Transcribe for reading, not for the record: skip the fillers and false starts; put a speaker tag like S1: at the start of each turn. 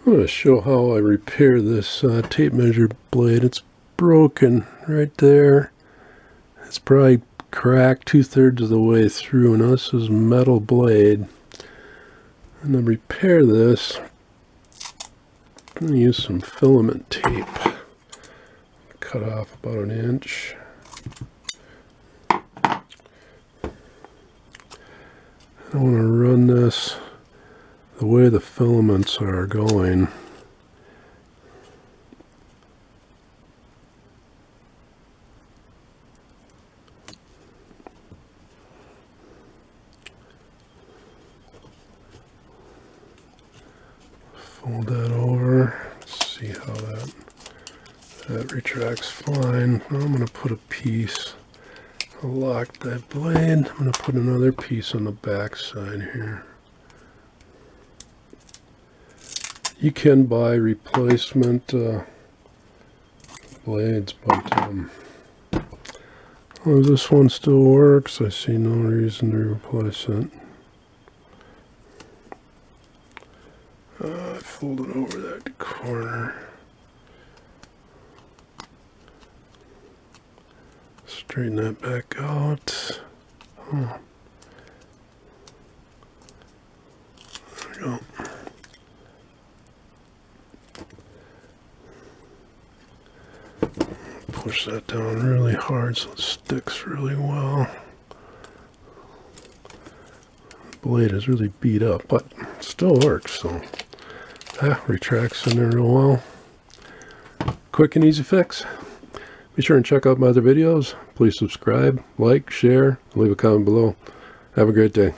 S1: I'm going to show how I repair this tape measure blade. It's broken right there. It's probably cracked 2/3 of the way through. Now this is metal blade. And to repair this, I'm going to use some filament tape. Cut off about 1 inch. I want to run this the way the filaments are going. Fold that over. Let's see how that retracts fine. Now I'm going to put a piece. I'll lock that blade. I'm going to put another piece on the back side here. You can buy replacement blades, but well, this one still works. I see no reason to replace it. I fold it over that corner. Straighten that back out. Oh. There we go. Push that down really hard so it sticks really well. The blade is really beat up, but it still works, so that retracts in there real well. Quick and easy fix. Be sure and check out my other videos. Please subscribe, like, share, leave a comment below. Have a great day.